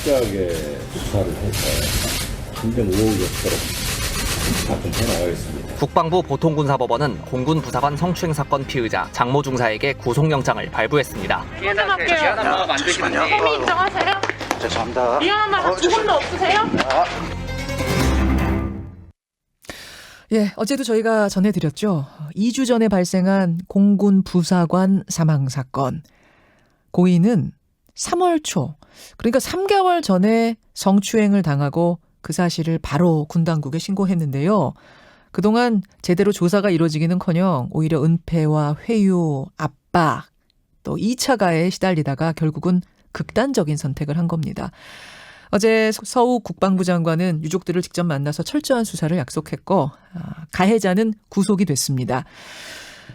철저하게 수사를 해서 진정 의혹이 없도록 작성해 나가겠습니다. 국방부 보통군사법원은 공군 부사관 성추행 사건 피의자 장모 중사에게 구속영장을 발부했습니다. 피해자한테 미안한 마음 안 드시는지. 혐의 인정하세요? 죄송합니다. 미안한 마음 두 번도 없으세요? 예, 어제도 저희가 전해드렸죠. 2주 전에 발생한 공군 부사관 사망 사건. 고인은 3월 초, 그러니까 3개월 전에 성추행을 당하고 그 사실을 바로 군 당국에 신고했는데요. 그동안 제대로 조사가 이루어지기는커녕 오히려 은폐와 회유, 압박, 또 2차 가해에 시달리다가 결국은 극단적인 선택을 한 겁니다. 어제 서욱 국방부 장관은 유족들을 직접 만나서 철저한 수사를 약속했고 가해자는 구속이 됐습니다.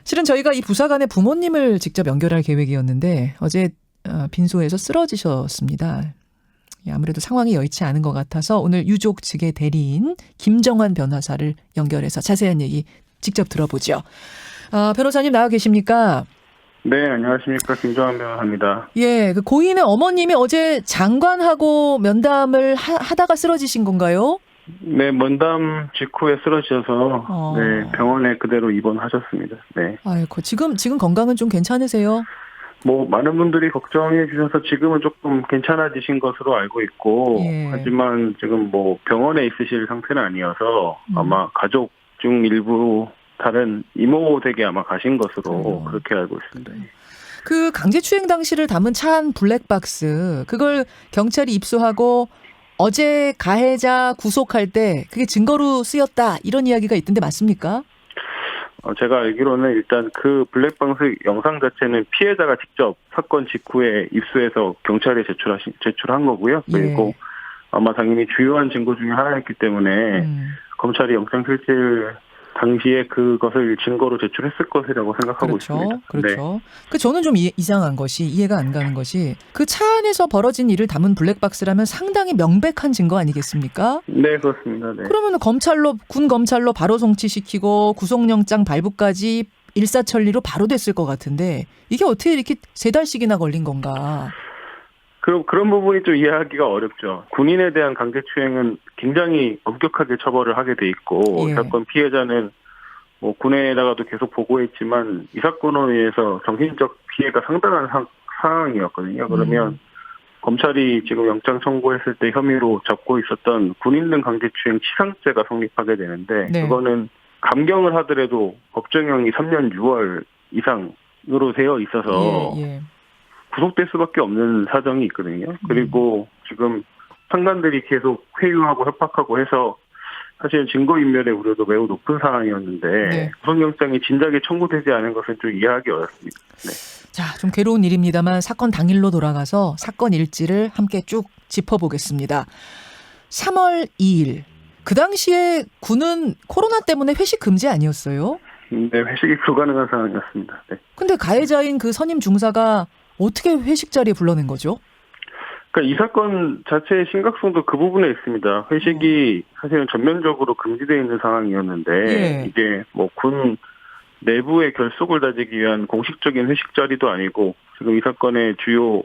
실은 저희가 이 부사관의 부모님을 직접 연결할 계획이었는데 어제 빈소에서 쓰러지셨습니다. 아무래도 상황이 여의치 않은 것 같아서 오늘 유족 측의 대리인 김정환 변호사를 연결해서 자세한 얘기 직접 들어보죠. 변호사님 나와 계십니까? 네, 안녕하십니까. 김정환 변호사입니다. 예, 그 고인의 어머님이 어제 장관하고 면담을 하다가 쓰러지신 건가요? 네, 면담 직후에 쓰러지셔서 네, 병원에 그대로 입원하셨습니다. 네. 아이고, 지금 건강은 좀 괜찮으세요? 뭐 많은 분들이 걱정해 주셔서 지금은 조금 괜찮아지신 것으로 알고 있고 예. 하지만 지금 뭐 병원에 있으실 상태는 아니어서 아마 가족 중 일부 다른 이모 댁에 아마 가신 것으로 그렇게 알고 있습니다. 그 강제추행 당시를 담은 차 안 블랙박스, 그걸 경찰이 입수하고 어제 가해자 구속할 때 그게 증거로 쓰였다 이런 이야기가 있던데 맞습니까? 제가 알기로는 일단 그 블랙박스 영상 자체는 피해자가 직접 사건 직후에 입수해서 경찰에 제출한 거고요. 그리고 아마 당연히 주요한 증거 중에 하나였기 때문에 검찰이 영상 실질 당시에 그것을 증거로 제출했을 것이라고 생각하고 있습니다. 그렇죠. 그 저는 좀 이상한 것이, 이해가 안 가는 것이 그 차 안에서 벌어진 일을 담은 블랙박스라면 상당히 명백한 증거 아니겠습니까? 네, 그렇습니다. 네. 그러면 군 검찰로 바로 송치시키고 구속영장 발부까지 일사천리로 바로 됐을 것 같은데 이게 어떻게 이렇게 3달씩이나 걸린 건가? 그런 부분이 좀 이해하기가 어렵죠. 군인에 대한 강제추행은 굉장히 엄격하게 처벌을 하게 돼 있고, 이 사건 피해자는 뭐 군에다가도 계속 보고했지만 이 사건으로 인해서 정신적 피해가 상당한 상황이었거든요. 그러면 검찰이 지금 영장 청구했을 때 혐의로 잡고 있었던 군인 등 강제추행 치상죄가 성립하게 되는데 그거는 감경을 하더라도 법정형이 3년 6월 이상으로 되어 있어서 구속될 수밖에 없는 사정이 있거든요. 그리고 지금 상관들이 계속 회유하고 협박하고 해서 사실 증거인멸의 우려도 매우 높은 상황이었는데 구속영장이 진작에 청구되지 않은 것은 좀 이해하기 어렵습니다. 네. 자, 좀 괴로운 일입니다만 사건 당일로 돌아가서 사건 일지를 함께 쭉 짚어보겠습니다. 3월 2일. 그 당시에 군은 코로나 때문에 회식 금지 아니었어요? 네, 회식이 불가능한 상황이었습니다. 네. 근데 가해자인 그 선임 중사가 어떻게 회식 자리에 불러낸 거죠? 그러니까 이 사건 자체의 심각성도 그 부분에 있습니다. 회식이 사실은 전면적으로 금지되어 있는 상황이었는데 이게 뭐 군 내부의 결속을 다지기 위한 공식적인 회식 자리도 아니고 지금 이 사건의 주요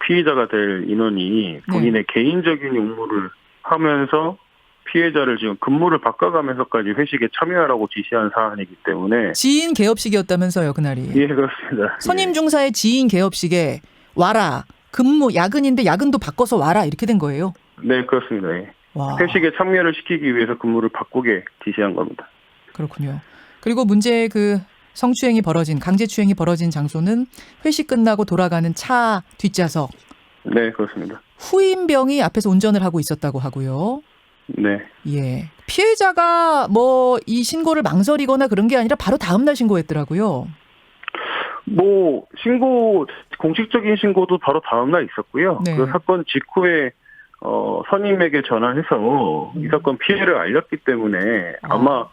피의자가 될 인원이 본인의 개인적인 용무를 하면서 피해자를 지금 근무를 바꿔가면서까지 회식에 참여하라고 지시한 사안이기 때문에 지인 개업식이었다면서요, 그날이. 예, 그렇습니다. 선임 중사의 지인 개업식에 와라. 근무 야근인데 야근도 바꿔서 와라 이렇게 된 거예요? 네, 그렇습니다. 예. 와. 회식에 참여를 시키기 위해서 근무를 바꾸게 지시한 겁니다. 그렇군요. 그리고 문제의 그 강제추행이 벌어진 장소는 회식 끝나고 돌아가는 차 뒷좌석. 네, 그렇습니다. 후임병이 앞에서 운전을 하고 있었다고 하고요. 네. 예. 피해자가 뭐 이 신고를 망설이거나 그런 게 아니라 바로 다음날 신고했더라고요. 뭐 공식적인 신고도 바로 다음날 있었고요. 그 사건 직후에 선임에게 전화해서 이 사건 피해를 알렸기 때문에 아마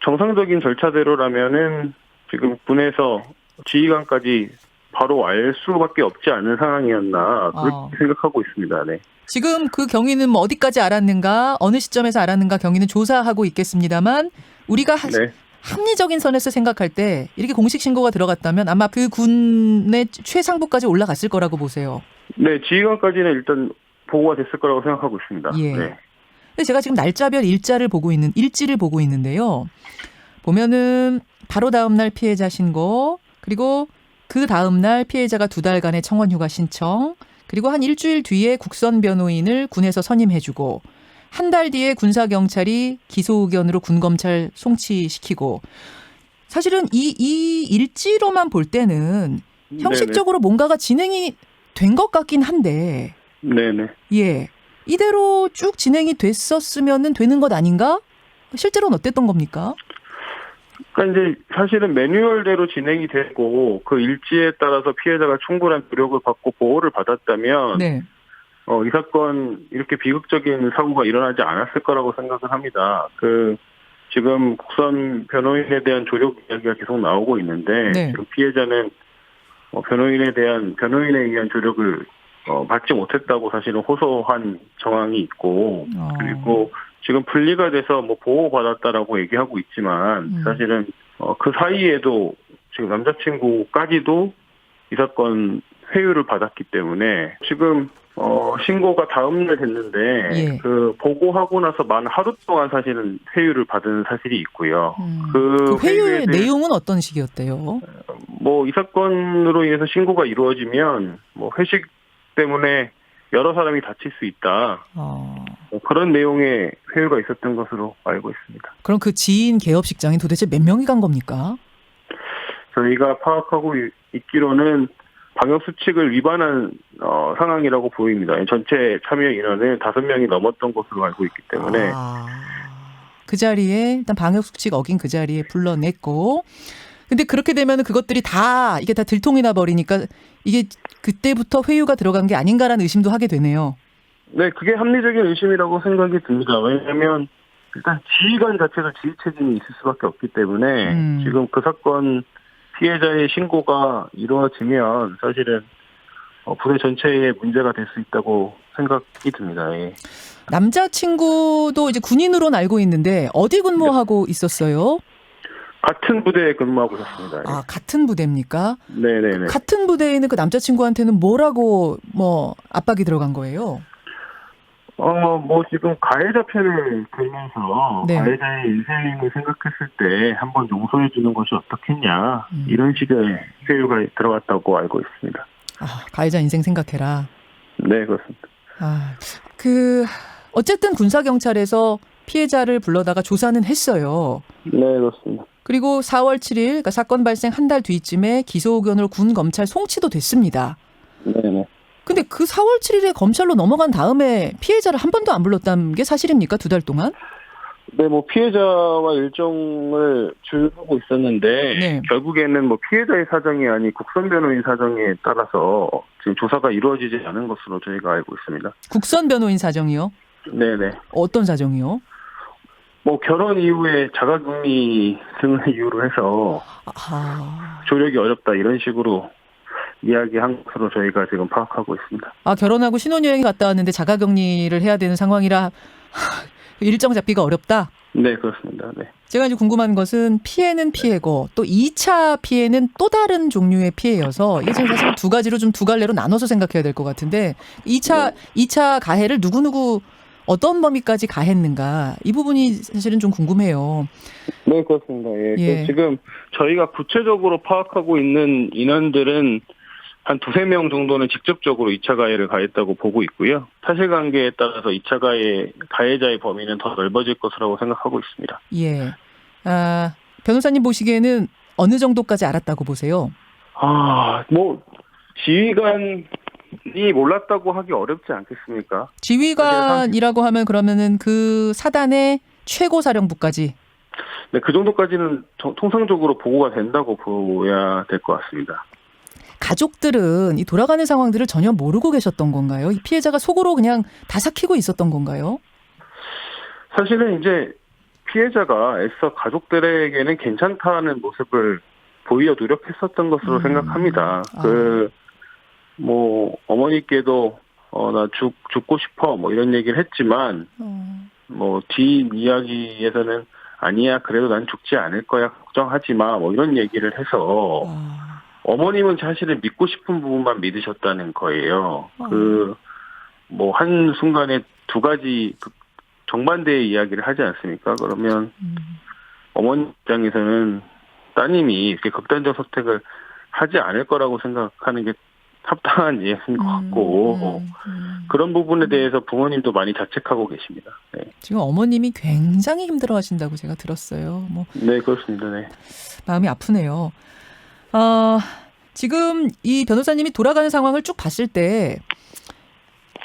정상적인 절차대로라면은 지금 군에서 지휘관까지 바로 알 수밖에 없지 않은 상황이었나 그렇게 생각하고 있습니다. 네. 지금 그 경위는 뭐 어디까지 알았는가, 어느 시점에서 알았는가 경위는 조사하고 있겠습니다만 우리가 합리적인 선에서 생각할 때 이렇게 공식 신고가 들어갔다면 아마 그 군의 최상부까지 올라갔을 거라고 보세요. 네, 지휘관까지는 일단 보고가 됐을 거라고 생각하고 있습니다. 예. 네. 근데 제가 지금 날짜별 일지를 보고 있는데요. 보면은 바로 다음 날 피해자 신고, 그리고 그 다음 날 피해자가 2달간의 청원 휴가 신청, 그리고 한 일주일 뒤에 국선 변호인을 군에서 선임해주고, 한 달 뒤에 군사경찰이 기소 의견으로 군검찰 송치시키고, 사실은 이 일지로만 볼 때는 형식적으로 뭔가가 진행이 된 것 같긴 한데, 네네. 예, 이대로 쭉 진행이 됐었으면 되는 것 아닌가? 실제로는 어땠던 겁니까? 그러니까 이제 사실은 매뉴얼대로 진행이 됐고 그 일지에 따라서 피해자가 충분한 노력을 받고 보호를 받았다면 네. 이 사건 이렇게 비극적인 사고가 일어나지 않았을 거라고 생각을 합니다. 지금 국선 변호인에 대한 조력 이야기가 계속 나오고 있는데 네. 지금 피해자는 변호인에 의한 조력을 받지 못했다고 사실은 호소한 정황이 있고 그리고 지금 분리가 돼서 보호받았다라고 얘기하고 있지만 사실은 그 사이에도 지금 남자친구까지도 이 사건 회유를 받았기 때문에 지금 신고가 다음날 됐는데 예. 그 보고하고 나서 만 하루 동안 사실은 회유를 받은 사실이 있고요. 그 회유의 회유에 대해 내용은 어떤 식이었대요? 이 사건으로 인해서 신고가 이루어지면 회식 때문에 여러 사람이 다칠 수 있다. 그런 내용의 회유가 있었던 것으로 알고 있습니다. 그럼 그 지인 개업식장에 도대체 몇 명이 간 겁니까? 저희가 파악하고 있기로는 방역수칙을 위반한 상황이라고 보입니다. 전체 참여 인원은 5명이 넘었던 것으로 알고 있기 때문에 그 자리에 일단 방역수칙 어긴 그 자리에 불러냈고, 근데 그렇게 되면 그것들이 이게 다 들통이 나 버리니까 이게 그때부터 회유가 들어간 게 아닌가라는 의심도 하게 되네요. 네, 그게 합리적인 의심이라고 생각이 듭니다. 왜냐하면 일단 지휘관 자체도 지휘 책임이 있을 수밖에 없기 때문에 지금 그 사건 피해자의 신고가 이루어지면 사실은 부대 전체에 문제가 될 수 있다고 생각이 듭니다. 예. 남자친구도 이제 군인으로는 알고 있는데 어디 근무하고 있었어요? 같은 부대에 근무하고 있었습니다. 예. 같은 부대입니까? 네네네. 같은 부대에 있는 그 남자친구한테는 뭐라고 압박이 들어간 거예요? 지금 가해자 편을 들면서 네. 가해자의 인생을 생각했을 때 한번 용서해 주는 것이 어떻겠냐 이런 식의 회유가 들어갔다고 알고 있습니다. 가해자 인생 생각해라. 네, 그렇습니다. 어쨌든 군사경찰에서 피해자를 불러다가 조사는 했어요. 네, 그렇습니다. 그리고 4월 7일, 그러니까 사건 발생 한 달 뒤쯤에 기소 의견으로 군 검찰 송치도 됐습니다. 네네. 근데 그 4월 7일에 검찰로 넘어간 다음에 피해자를 한 번도 안 불렀다는 게 사실입니까? 2달 동안? 네, 피해자와 일정을 주고하고 있었는데 네. 결국에는 피해자의 사정이 아닌 국선 변호인 사정에 따라서 지금 조사가 이루어지지 않은 것으로 저희가 알고 있습니다. 국선 변호인 사정이요? 네네. 어떤 사정이요? 결혼 이후에 자가격리 등을 이유로 해서 조력이 어렵다 이런 식으로 이야기한 것으로 저희가 지금 파악하고 있습니다. 결혼하고 신혼여행 갔다 왔는데 자가격리를 해야 되는 상황이라 일정 잡기가 어렵다? 네, 그렇습니다. 네. 제가 이제 궁금한 것은 피해는 피해고 또 2차 피해는 또 다른 종류의 피해여서 이게 지금 사실 두 가지로 두 갈래로 나눠서 생각해야 될 것 같은데 2차 가해를 누구누구 어떤 범위까지 가했는가 이 부분이 사실은 좀 궁금해요. 네, 그렇습니다. 예. 지금 저희가 구체적으로 파악하고 있는 인원들은 한 2-3명 정도는 직접적으로 2차 가해를 가했다고 보고 있고요. 사실관계에 따라서 2차 가해자의 범위는 더 넓어질 것이라고 생각하고 있습니다. 예. 변호사님 보시기에는 어느 정도까지 알았다고 보세요? 지휘관이 몰랐다고 하기 어렵지 않겠습니까? 지휘관이라고 하면 그러면은 그 사단의 최고 사령부까지? 네, 그 정도까지는 통상적으로 보고가 된다고 봐야 될 것 같습니다. 가족들은 이 돌아가는 상황들을 전혀 모르고 계셨던 건가요? 이 피해자가 속으로 그냥 다 삭히고 있었던 건가요? 사실은 이제 피해자가 애써 가족들에게는 괜찮다는 모습을 보이려 노력했었던 것으로 생각합니다. 어머니께도 나 죽고 싶어 이런 얘기를 했지만 뒤 이야기에서는 아니야 그래도 난 죽지 않을 거야 걱정하지 마 이런 얘기를 해서 어머님은 사실은 믿고 싶은 부분만 믿으셨다는 거예요. 뭐 한순간에 두 가지 정반대의 이야기를 하지 않습니까? 그러면 어머니 입장에서는 따님이 이렇게 극단적 선택을 하지 않을 거라고 생각하는 게 합당한 이해인 것 같고 그런 부분에 대해서 부모님도 많이 자책하고 계십니다. 네. 지금 어머님이 굉장히 힘들어하신다고 제가 들었어요. 뭐 네, 그렇습니다. 네. 마음이 아프네요. 지금 이 변호사님이 돌아가는 상황을 쭉 봤을 때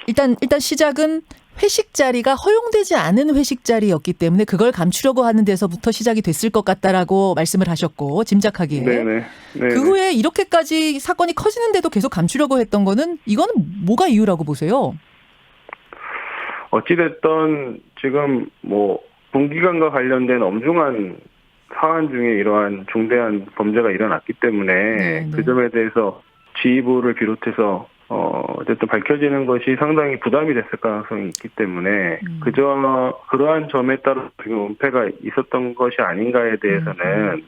일단 시작은 회식 자리가 허용되지 않은 회식 자리였기 때문에 그걸 감추려고 하는 데서부터 시작이 됐을 것 같다라고 말씀을 하셨고 짐작하기에 네네. 그 후에 이렇게까지 사건이 커지는데도 계속 감추려고 했던 거는 이거는 뭐가 이유라고 보세요? 어찌됐든 지금 뭐 분기관과 관련된 엄중한 사안 중에 이러한 중대한 범죄가 일어났기 때문에 네. 그 점에 대해서 지휘부를 비롯해서 어쨌든 밝혀지는 것이 상당히 부담이 됐을 가능성이 있기 때문에 그러한 점에 따라 지금 은폐가 있었던 것이 아닌가에 대해서는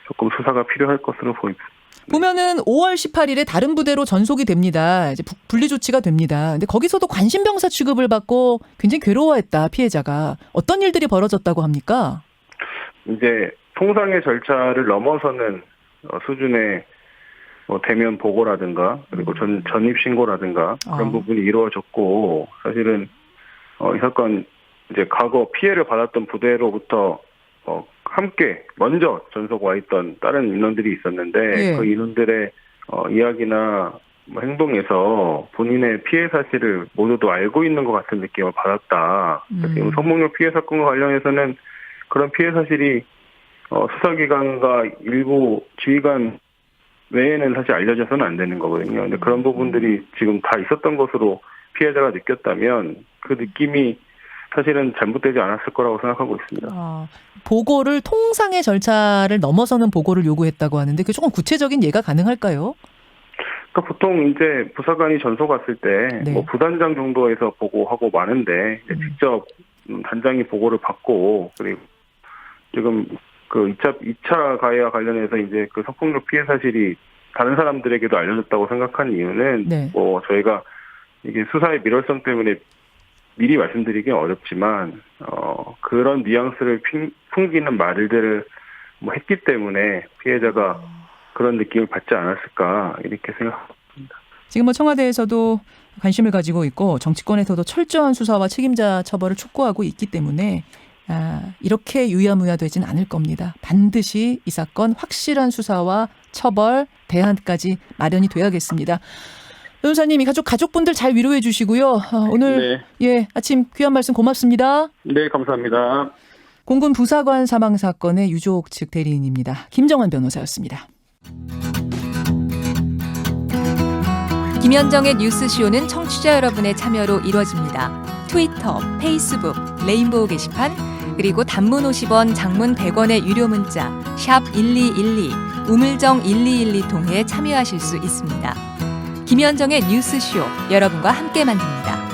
조금 수사가 필요할 것으로 보입니다. 보면은 5월 18일에 다른 부대로 전속이 됩니다. 이제 분리 조치가 됩니다. 근데 거기서도 관심병사 취급을 받고 굉장히 괴로워했다, 피해자가. 어떤 일들이 벌어졌다고 합니까? 이제 통상의 절차를 넘어서는 수준의 뭐 대면 보고라든가 그리고 전입 신고라든가 그런 부분이 이루어졌고 사실은 이 사건 이제 과거 피해를 받았던 부대로부터 함께 먼저 전속 와 있던 다른 인원들이 있었는데 예. 그 인원들의 이야기나 뭐 행동에서 본인의 피해 사실을 모두도 알고 있는 것 같은 느낌을 받았다. 지금 성폭력 피해 사건과 관련해서는 그런 피해 사실이 수사기관과 일부 지휘관 외에는 사실 알려져서는 안 되는 거거든요. 근데 그런 부분들이 지금 다 있었던 것으로 피해자가 느꼈다면 그 느낌이 사실은 잘못되지 않았을 거라고 생각하고 있습니다. 보고를 통상의 절차를 넘어서는 보고를 요구했다고 하는데 그 조금 구체적인 예가 가능할까요? 그러니까 보통 이제 부사관이 전소 갔을 때 네. 뭐 부단장 정도에서 보고하고 마는데 직접 단장이 보고를 받고 그리고 지금 그 2차 가해와 관련해서 이제 그 성폭력 피해 사실이 다른 사람들에게도 알려졌다고 생각하는 이유는 네. 뭐 저희가 이게 수사의 밀월성 때문에 미리 말씀드리기 어렵지만 그런 뉘앙스를 풍기는 말들을 뭐 했기 때문에 피해자가 그런 느낌을 받지 않았을까 이렇게 생각합니다. 지금 뭐 청와대에서도 관심을 가지고 있고 정치권에서도 철저한 수사와 책임자 처벌을 촉구하고 있기 때문에 이렇게 유야무야 되진 않을 겁니다. 반드시 이 사건 확실한 수사와 처벌, 대안까지 마련이 돼야겠습니다. 변호사님, 이 가족분들 잘 위로해 주시고요. 오늘 아침 귀한 말씀 고맙습니다. 네, 감사합니다. 공군 부사관 사망 사건의 유족 측 대리인입니다. 김정환 변호사였습니다. 김현정의 뉴스쇼는 청취자 여러분의 참여로 이루어집니다. 트위터, 페이스북, 레인보우 게시판, 그리고 단문 50원, 장문 100원의 유료 문자 샵 1212, 우물정 1212 통해 참여하실 수 있습니다. 김현정의 뉴스쇼, 여러분과 함께 만듭니다.